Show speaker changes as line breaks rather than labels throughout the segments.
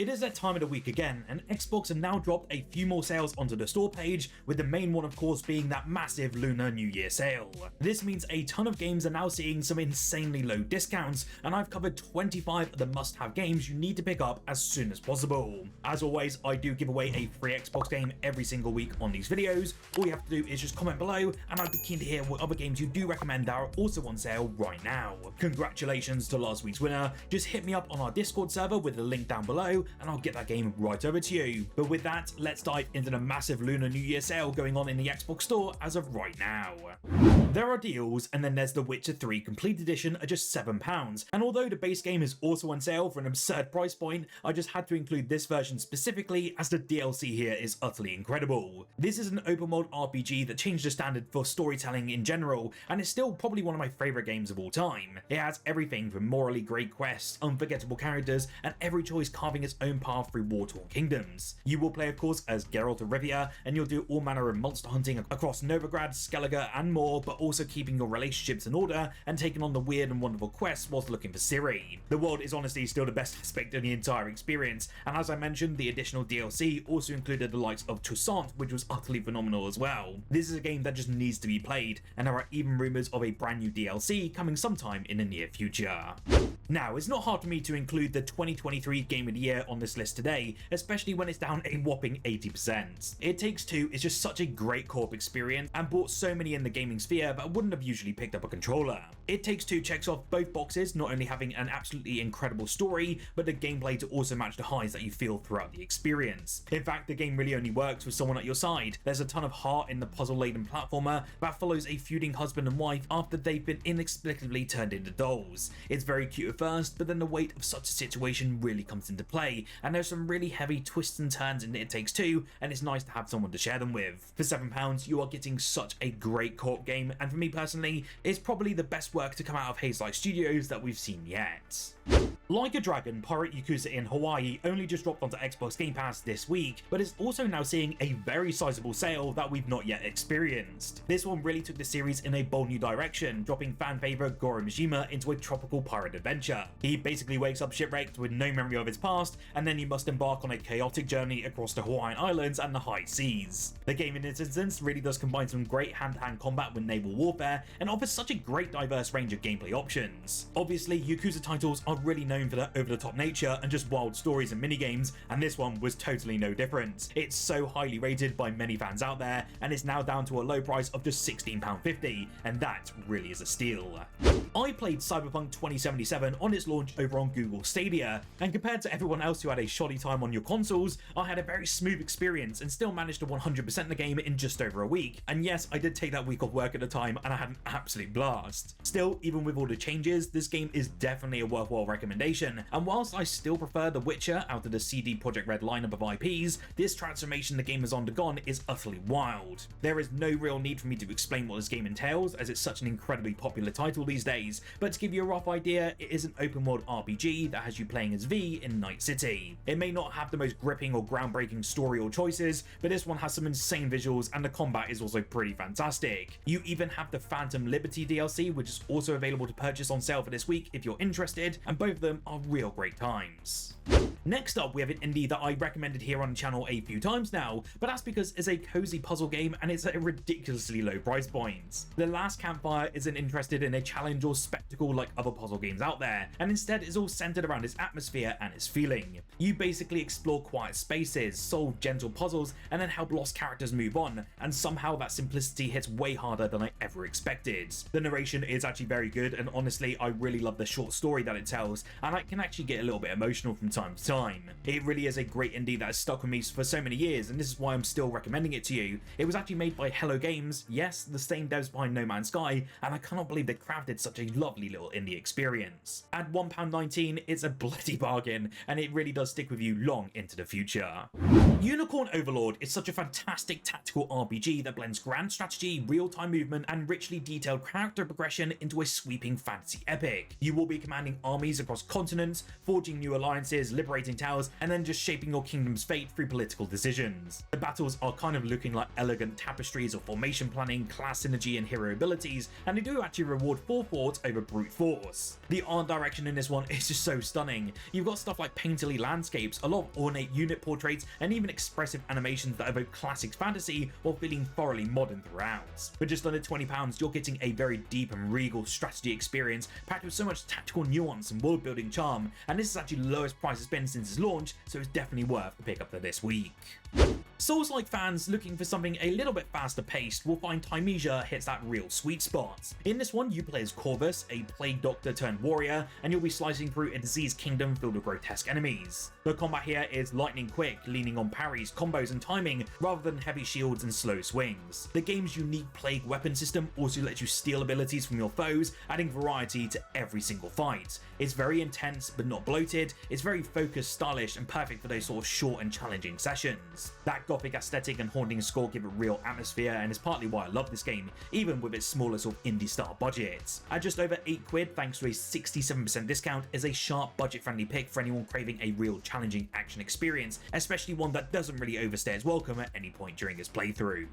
It is that time of the week again, and Xbox have now dropped a few more sales onto the store page, with the main one of course being that massive Lunar New Year sale. This means a ton of games are now seeing some insanely low discounts, and I've covered 25 of the must-have games you need to pick up as soon as possible. As always, I do give away a free Xbox game every single week on these videos. All you have to do is just comment below, and I'd be keen to hear what other games you do recommend that are also on sale right now. Congratulations to last week's winner. Just hit me up on our Discord server with the link down below, and I'll get that game right over to you. But with that, let's dive into the massive Lunar New Year sale going on in the Xbox store as of right now. There are deals, and then there's The Witcher 3 Complete Edition at just £7, and although the base game is also on sale for an absurd price point, I just had to include this version specifically as the DLC here is utterly incredible. This is an open world RPG that changed the standard for storytelling in general, and is still probably one of my favourite games of all time. It has everything from morally great quests, unforgettable characters, and every choice carving its own path through war-torn kingdoms. You will play of course as Geralt of Rivia, and you'll do all manner of monster hunting across Novigrad, Skellige and more, but also keeping your relationships in order and taking on the weird and wonderful quests whilst looking for Ciri. The world is honestly still the best aspect of the entire experience, and as I mentioned, the additional DLC also included the likes of Toussaint, which was utterly phenomenal as well. This is a game that just needs to be played, and there are even rumours of a brand new DLC coming sometime in the near future. Now, it's not hard for me to include the 2023 Game of the Year on this list today, especially when it's down a whopping 80%. It Takes Two is just such a great co-op experience and brought so many in the gaming sphere that I wouldn't have usually picked up a controller. It Takes Two checks off both boxes, not only having an absolutely incredible story, but the gameplay to also match the highs that you feel throughout the experience. In fact, the game really only works with someone at your side. There's a ton of heart in the puzzle-laden platformer that follows a feuding husband and wife after they've been inexplicably turned into dolls. It's very cute at first, but then the weight of such a situation really comes into play, and there's some really heavy twists and turns in It Takes Two, and it's nice to have someone to share them with. For £7, you are getting such a great co-op game, and for me personally, it's probably the best work to come out of Hazelight Studios that we've seen yet. Like a Dragon, Pirate Yakuza in Hawaii only just dropped onto Xbox Game Pass this week, but is also now seeing a very sizable sale that we've not yet experienced. This one really took the series in a bold new direction, dropping fan favourite Goro Mishima into a tropical pirate adventure. He basically wakes up shipwrecked with no memory of his past, and then you must embark on a chaotic journey across the Hawaiian Islands and the high seas. The game in this instance really does combine some great hand-to-hand combat with naval warfare, and offers such a great diverse range of gameplay options. Obviously, Yakuza titles are really known for their over-the-top nature and just wild stories and minigames, and this one was totally no different. It's so highly rated by many fans out there, and it's now down to a low price of just £16.50, and that really is a steal. I played Cyberpunk 2077 on its launch over on Google Stadia, and compared to everyone else who had a shoddy time on your consoles, I had a very smooth experience and still managed to 100% the game in just over a week. And yes, I did take that week off work at the time, and I had an absolute blast. Still, even with all the changes, this game is definitely a worthwhile recommendation, and whilst I still prefer The Witcher out of the CD Projekt Red lineup of IPs, this transformation the game has undergone is utterly wild. There is no real need for me to explain what this game entails, as it's such an incredibly popular title these days, but to give you a rough idea, it is an open world RPG that has you playing as V in Night City. It may not have the most gripping or groundbreaking story or choices, but this one has some insane visuals, and the combat is also pretty fantastic. You even have the Phantom Liberty DLC, which is also available to purchase on sale for this week if you're interested, and both of them are real great times. Next up, we have an indie that I recommended here on the channel a few times now, but that's because it's a cozy puzzle game and it's at a ridiculously low price point. The Last Campfire isn't interested in a challenge or spectacle like other puzzle games out there, and instead is all centered around its atmosphere and its feeling. You basically explore quiet spaces, solve gentle puzzles, and then help lost characters move on, and somehow that simplicity hits way harder than I ever expected. The narration is actually very good, and honestly, I really love the short story that it tells, and I can actually get a little bit emotional from time to time. It really is a great indie that has stuck with me for so many years, and this is why I'm still recommending it to you. It was actually made by Hello Games, yes, the same devs behind No Man's Sky, and I cannot believe they crafted such a lovely little indie experience. At £1.19, it's a bloody bargain, and it really does stick with you long into the future. Unicorn Overlord is such a fantastic tactical RPG that blends grand strategy, real-time movement, and richly detailed character progression into a sweeping fantasy epic. You will be commanding armies across continents, forging new alliances, liberating towers, and then just shaping your kingdom's fate through political decisions. The battles are kind of looking like elegant tapestries of formation planning, class synergy, and hero abilities, and they do actually reward forethought over brute force. The art direction in this one is just so stunning. You've got stuff like painterly landscapes, a lot of ornate unit portraits, and even expressive animations that evoke classic fantasy while feeling thoroughly modern throughout. For just under £20, you're getting a very deep and regal strategy experience packed with so much tactical nuance and world building charm, and this is actually the lowest price it's been since its launch, so it's definitely worth the pickup for this week. Souls-like fans looking for something a little bit faster paced will find Thymesia hits that real sweet spot. In this one, you play as Corvus, a plague doctor turned warrior, and you'll be slicing through a diseased kingdom filled with grotesque enemies. The combat here is lightning quick, leaning on parries, combos, and timing rather than heavy shields and slow swings. The game's unique plague weapon system also lets you steal abilities from your foes, adding variety to every single fight. It's very intense but not bloated, it's very focused, stylish, and perfect for those sort of short and challenging sessions. That gothic aesthetic and haunting score give it real atmosphere, and is partly why I love this game, even with its smaller sort of indie style budget. At just over £8 thanks to a 67% discount, is a sharp budget friendly pick for anyone craving a real challenging action experience, especially one that doesn't really overstay its welcome at any point during its playthrough.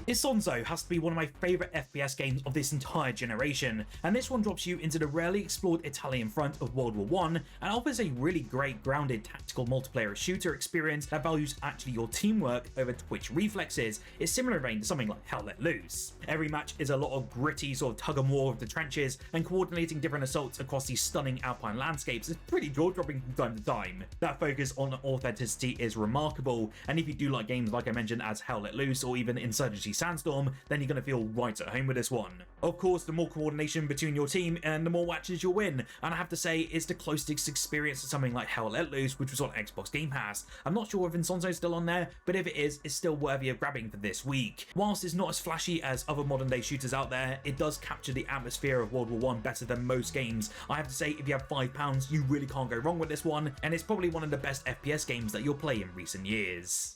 Isonzo has to be one of my favourite FPS games of this entire generation, and this one drops you into the rarely explored Italian front of World War I and offers a really great grounded tactical multiplayer shooter experience that values actually your teamwork over twitch reflexes. It's similar in vein to something like Hell Let Loose. Every match is a lot of gritty sort of tug and war of the trenches, and coordinating different assaults across these stunning alpine landscapes is pretty jaw-dropping from time to time. That focus on authenticity is remarkable, and if you do like games like I mentioned as Hell Let Loose or even Insurgency Sandstorm, then you're going to feel right at home with this one. Of course, the more coordination between your team and the more matches you'll win, and I have to say it's the closest experience to something like Hell Let Loose, which was on Xbox Game Pass. I'm not sure if Isonzo's still on there, but if it is, it's still worthy of grabbing for this week. Whilst it's not as flashy as other modern day shooters out there, it does capture the atmosphere of World War I better than most games. I have to say, if you have £5, you really can't go wrong with this one, and it's probably one of the best FPS games that you'll play in recent years.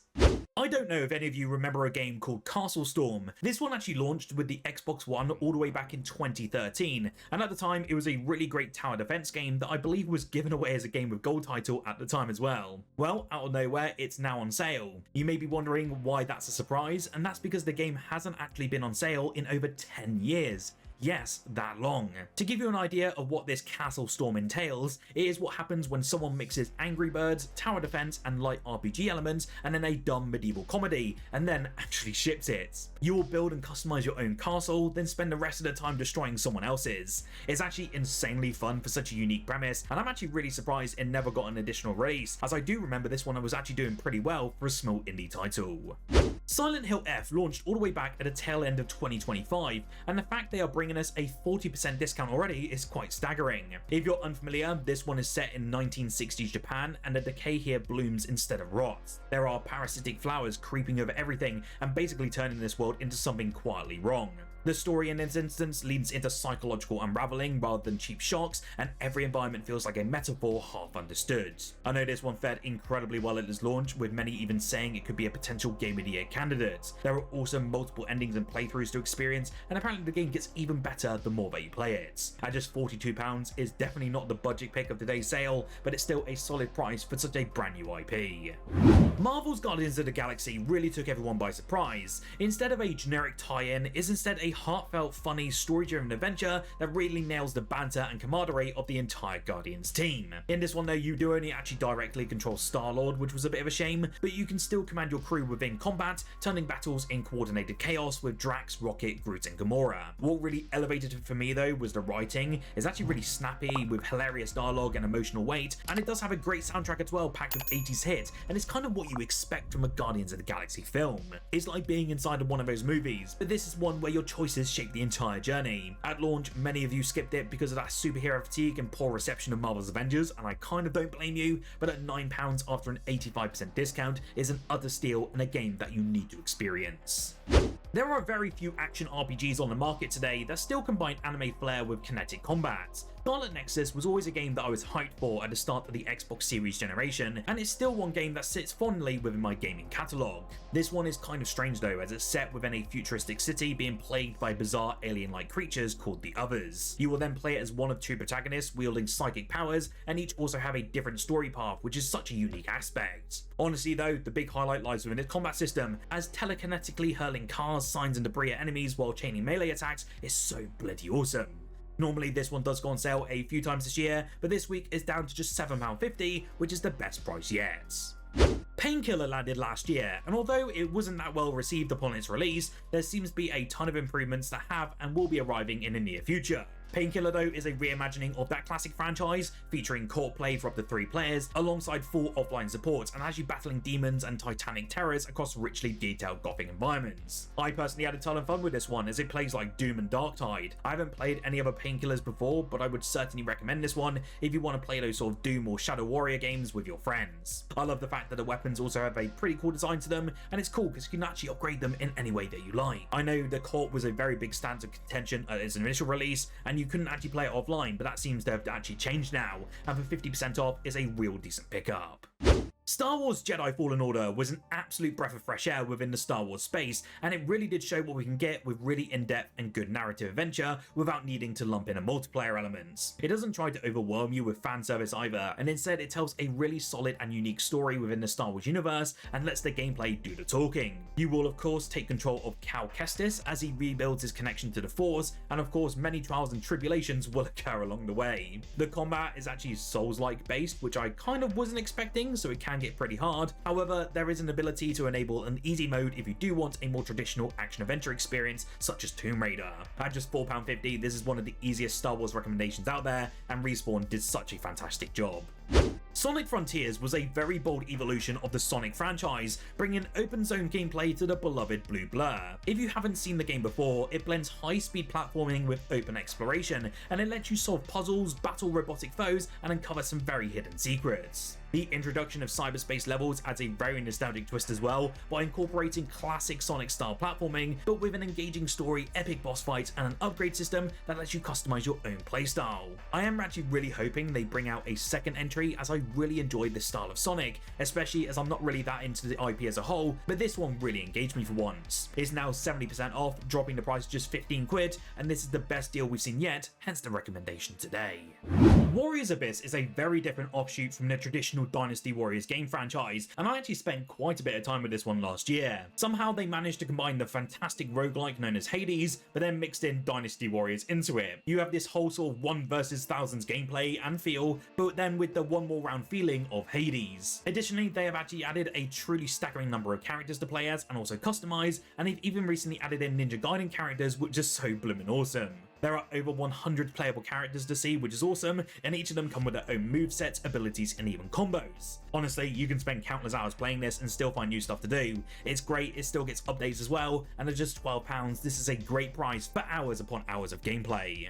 I don't know if any of you remember a game called CastleStorm. This one actually launched with the Xbox One all the way back in 2013, and at the time it was a really great tower defense game that I believe was given away as a Game of Gold title at the time as well. Well, out of nowhere, it's now on sale. You may be wondering why that's a surprise, and that's because the game hasn't actually been on sale in over 10 years. Yes, that long. To give you an idea of what this CastleStorm entails, it is what happens when someone mixes Angry Birds, tower defense, and light RPG elements, and then a dumb medieval comedy, and then actually ships it. You will build and customize your own castle, then spend the rest of the time destroying someone else's. It's actually insanely fun for such a unique premise, and I'm actually really surprised it never got an additional release, as I do remember this one was actually doing pretty well for a small indie title. Silent Hill F launched all the way back at the tail end of 2025, and the fact they are bringing us a 40% discount already is quite staggering. If you're unfamiliar, this one is set in 1960s Japan, and the decay here blooms instead of rot. There are parasitic flowers creeping over everything and basically turning this world into something quietly wrong. The story in this instance leads into psychological unraveling rather than cheap shocks, and every environment feels like a metaphor half understood. I know this one fared incredibly well at its launch, with many even saying it could be a potential Game of the Year candidate. There are also multiple endings and playthroughs to experience, and apparently the game gets even better the more that you play it. At just £42, is definitely not the budget pick of today's sale, but it's still a solid price for such a brand new IP. Marvel's Guardians of the Galaxy really took everyone by surprise. Instead of a generic tie-in, it's instead a heartfelt, funny, story-driven adventure that really nails the banter and camaraderie of the entire Guardians team. In this one though, you do only actually directly control Star-Lord, which was a bit of a shame, but you can still command your crew within combat, turning battles in coordinated chaos with Drax, Rocket, Groot and Gamora. What really elevated it for me though was the writing. It's actually really snappy, with hilarious dialogue and emotional weight, and it does have a great soundtrack as well, packed with 80s hits, and it's kind of what you expect from a Guardians of the Galaxy film. It's like being inside of one of those movies, but this is one where your choices shape the entire journey. At launch, many of you skipped it because of that superhero fatigue and poor reception of Marvel's Avengers, and I kind of don't blame you, but at £9 after an 85% discount is an utter steal and a game that you need to experience. There are very few action RPGs on the market today that still combine anime flair with kinetic combat. Scarlet Nexus was always a game that I was hyped for at the start of the Xbox Series generation, and it's still one game that sits fondly within my gaming catalogue. This one is kind of strange though, as it's set within a futuristic city being plagued by bizarre alien-like creatures called the Others. You will then play it as one of two protagonists wielding psychic powers, and each also have a different story path, which is such a unique aspect. Honestly though, the big highlight lies within its combat system, as telekinetically hurling cars, signs and debris at enemies while chaining melee attacks is so bloody awesome. Normally this one does go on sale a few times this year, but this week is down to just £7.50, which is the best price yet. Painkiller landed last year, and although it wasn't that well received upon its release, there seems to be a ton of improvements that have and will be arriving in the near future. Painkiller though is a reimagining of that classic franchise, featuring co-op play for up to 3 players, alongside full offline support, and has you battling demons and titanic terrors across richly detailed gothic environments. I personally had a ton of fun with this one, as it plays like Doom and Darktide. I haven't played any other Painkillers before, but I would certainly recommend this one if you want to play those sort of Doom or Shadow Warrior games with your friends. I love the fact that the weapons also have a pretty cool design to them, and it's cool because you can actually upgrade them in any way that you like. I know the co-op was a very big stance of contention at its initial release, and you couldn't actually play it offline, but that seems to have actually changed now, and for 50% off is a real decent pickup. Star Wars Jedi Fallen Order was an absolute breath of fresh air within the Star Wars space, and it really did show what we can get with really in-depth and good narrative adventure without needing to lump in a multiplayer element. It doesn't try to overwhelm you with fan service either, and instead it tells a really solid and unique story within the Star Wars universe and lets the gameplay do the talking. You will of course take control of Cal Kestis as he rebuilds his connection to the Force, and of course many trials and tribulations will occur along the way. The combat is actually Souls-like based, which I kind of wasn't expecting, so it can get pretty hard. However, there is an ability to enable an easy mode if you do want a more traditional action-adventure experience such as Tomb Raider. At just £4.50, this is one of the easiest Star Wars recommendations out there, and Respawn did such a fantastic job. Sonic Frontiers was a very bold evolution of the Sonic franchise, bringing open zone gameplay to the beloved Blue Blur. If you haven't seen the game before, it blends high-speed platforming with open exploration, and it lets you solve puzzles, battle robotic foes, and uncover some very hidden secrets. The introduction of cyberspace levels adds a very nostalgic twist as well, by incorporating classic Sonic-style platforming, but with an engaging story, epic boss fights, and an upgrade system that lets you customize your own playstyle. I am actually really hoping they bring out a second entry, as I really enjoyed this style of Sonic, especially as I'm not really that into the IP as a whole, but this one really engaged me for once. It's now 70% off, dropping the price to just 15 quid, and this is the best deal we've seen yet, hence the recommendation today. Warriors Abyss is a very different offshoot from the traditional Dynasty Warriors game franchise, and I actually spent quite a bit of time with this one last year. Somehow they managed to combine the fantastic roguelike known as Hades, but then mixed in Dynasty Warriors into it. You have this whole sort of 1 versus thousands gameplay and feel, but then with the one more round feeling of Hades. Additionally, they have actually added a truly staggering number of characters to play as and also customize, and they've even recently added in Ninja Gaiden characters, which is so bloomin' awesome. There are over 100 playable characters to see, which is awesome, and each of them come with their own movesets, abilities, and even combos. Honestly, you can spend countless hours playing this and still find new stuff to do. It's great, it still gets updates as well, and at just £12, this is a great price for hours upon hours of gameplay.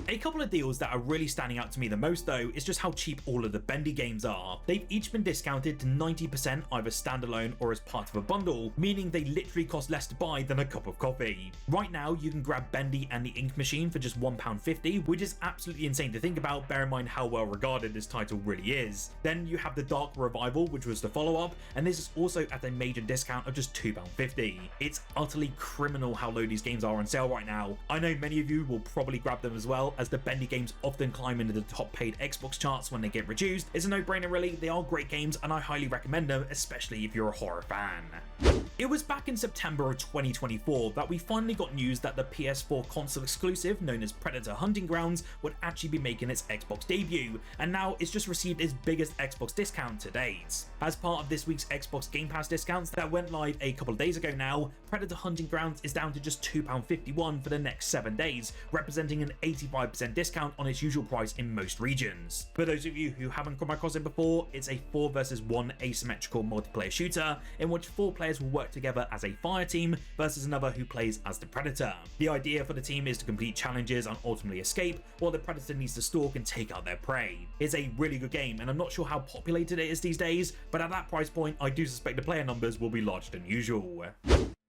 A couple of deals that are really standing out to me the most though is just how cheap all of the Bendy games are. They've each been discounted to 90% either standalone or as part of a bundle, meaning they literally cost less to buy than a cup of coffee. Right now you can grab Bendy and the Ink Machine for just £1.50, which is absolutely insane to think about, bear in mind how well regarded this title really is. Then you have the Dark Revival, which was the follow-up, and this is also at a major discount of just £2.50. It's utterly criminal how low these games are on sale right now. I know many of you will probably grab them as well, as the Bendy games often climb into the top paid Xbox charts when they get reduced. It's a no-brainer really, they are great games and I highly recommend them, especially if you're a horror fan. It was back in September of 2024 that we finally got news that the PS4 console exclusive known as Predator Hunting Grounds would actually be making its Xbox debut, and now it's just received its biggest Xbox discount to date. As part of this week's Xbox Game Pass discounts that went live a couple of days ago now, Predator Hunting Grounds is down to just £2.51 for the next 7 days, representing an 85% discount on its usual price in most regions. For those of you who haven't come across it before, it's a 4 versus 1 asymmetrical multiplayer shooter in which 4 players will work together as a fire team versus another who plays as the Predator. The idea for the team is to complete challenges and ultimately escape, while the Predator needs to stalk and take out their prey. It's a really good game, and I'm not sure how populated it is these days, but at that price point I do suspect the player numbers will be larger than usual.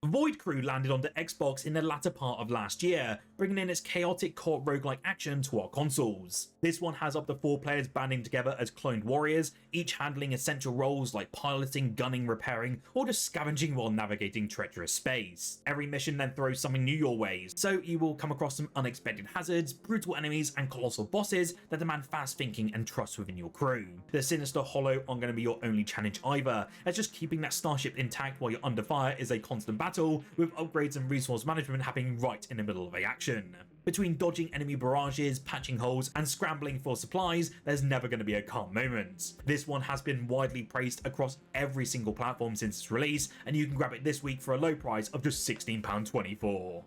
Void Crew landed onto Xbox in the latter part of last year, bringing in its chaotic co-op roguelike action to our consoles. This one has up to 4 players banding together as cloned warriors, each handling essential roles like piloting, gunning, repairing, or just scavenging while navigating treacherous space. Every mission then throws something new your way, so you will come across some unexpected hazards, brutal enemies, and colossal bosses that demand fast thinking and trust within your crew. The sinister Hollow aren't going to be your only challenge either, as just keeping that starship intact while you're under fire is a constant battle, with upgrades and resource management happening right in the middle of the action. Between dodging enemy barrages, patching holes, and scrambling for supplies, there's never going to be a calm moment. This one has been widely praised across every single platform since its release, and you can grab it this week for a low price of just £16.24.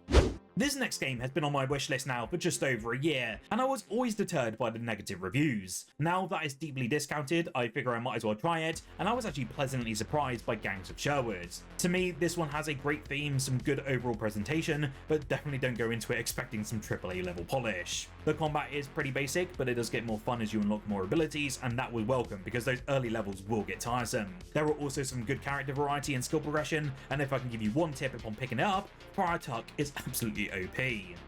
This next game has been on my wishlist now for just over a year, and I was always deterred by the negative reviews. Now that it's deeply discounted, I figure I might as well try it, and I was actually pleasantly surprised by Gangs of Sherwood. To me, this one has a great theme, some good overall presentation, but definitely don't go into it expecting some AAA level polish. The combat is pretty basic, but it does get more fun as you unlock more abilities, and that was welcome because those early levels will get tiresome. There are also some good character variety and skill progression, and if I can give you one tip upon picking it up, Prior Tuck is absolutely OP.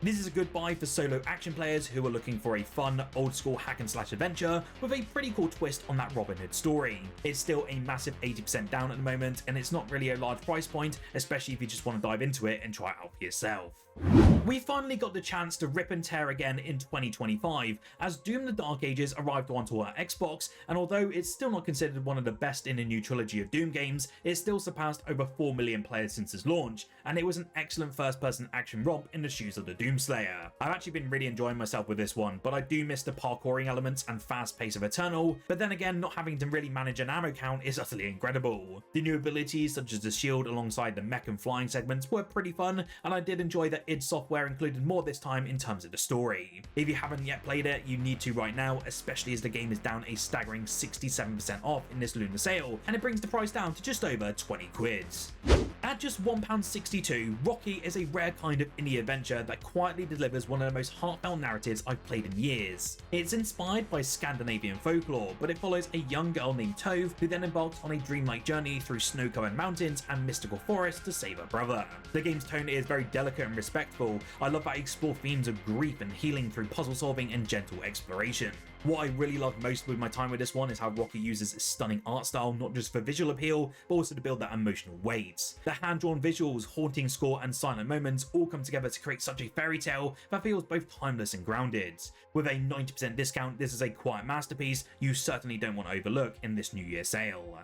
This is a good buy for solo action players who are looking for a fun, old school hack and slash adventure with a pretty cool twist on that Robin Hood story. It's still a massive 80% down at the moment, and it's not really a large price point, especially if you just want to dive into it and try it out for yourself. We finally got the chance to rip and tear again in 2025 as Doom the Dark Ages arrived onto our Xbox, and although it's still not considered one of the best in a new trilogy of Doom games, it still surpassed over 4 million players since its launch, and it was an excellent first-person action romp in the shoes of the Doomslayer. I've actually been really enjoying myself with this one, but I do miss the parkouring elements and fast pace of Eternal, but then again, not having to really manage an ammo count is utterly incredible. The new abilities such as the shield alongside the mech and flying segments were pretty fun, and I did enjoy that id Software included more this time in terms of the story. If you haven't yet played it, you need to right now, especially as the game is down a staggering 67% off in this Lunar sale, and it brings the price down to just over 20 quid. At just £1.62, Roki is a rare kind of indie adventure that quietly delivers one of the most heartfelt narratives I've played in years. It's inspired by Scandinavian folklore, but it follows a young girl named Tove who then embarks on a dreamlike journey through snow-covered mountains and mystical forests to save her brother. The game's tone is very delicate and respectful. I love that I explore themes of grief and healing through puzzle solving and gentle exploration. What I really love most with my time with this one is how Roki uses its stunning art style not just for visual appeal, but also to build that emotional weight. The hand-drawn visuals, haunting score, and silent moments all come together to create such a fairy tale that feels both timeless and grounded. With a 90% discount, this is a quiet masterpiece you certainly don't want to overlook in this New Year sale.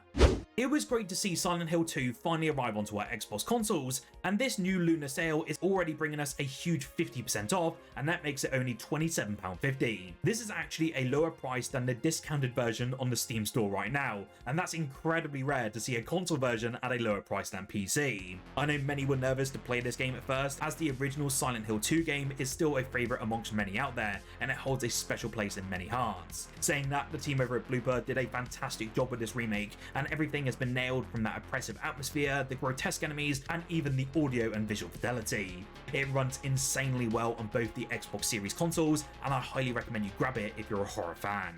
It was great to see Silent Hill 2 finally arrive onto our Xbox consoles, and this new Lunar sale is already bringing us a huge 50% off, and that makes it only £27.50. This is actually a lower price than the discounted version on the Steam store right now, and that's incredibly rare to see a console version at a lower price than PC. I know many were nervous to play this game at first, as the original Silent Hill 2 game is still a favourite amongst many out there, and it holds a special place in many hearts. Saying that, the team over at Blooper did a fantastic job with this remake, and everything has been nailed from that oppressive atmosphere, the grotesque enemies, and even the audio and visual fidelity. It runs insanely well on both the Xbox Series consoles, and I highly recommend you grab it if you're a horror fan.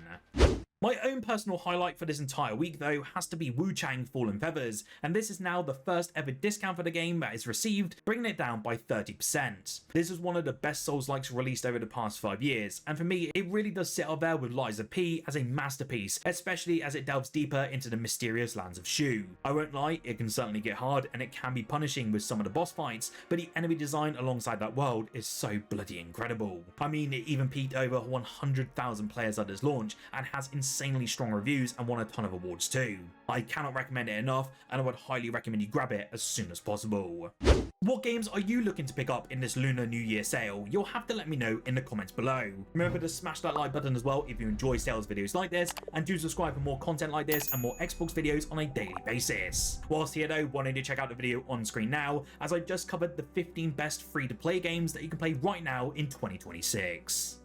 My own personal highlight for this entire week though has to be Wuchang Fallen Feathers, and this is now the first ever discount for the game that is received, bringing it down by 30%. This is one of the best Souls-likes released over the past 5 years, and for me it really does sit up there with Lies of P as a masterpiece, especially as it delves deeper into the mysterious lands of Shu. I won't lie, it can certainly get hard and it can be punishing with some of the boss fights, but the enemy design alongside that world is so bloody incredible. I mean, it even peaked over 100,000 players at its launch and has insanely strong reviews and won a ton of awards too. I cannot recommend it enough, and I would highly recommend you grab it as soon as possible. What games are you looking to pick up in this Lunar New Year sale? You'll have to let me know in the comments below. Remember to smash that like button as well if you enjoy sales videos like this, and do subscribe for more content like this and more Xbox videos on a daily basis. Whilst here though, why don't you check out the video on screen now, as I just covered the 15 best free-to-play games that you can play right now in 2026.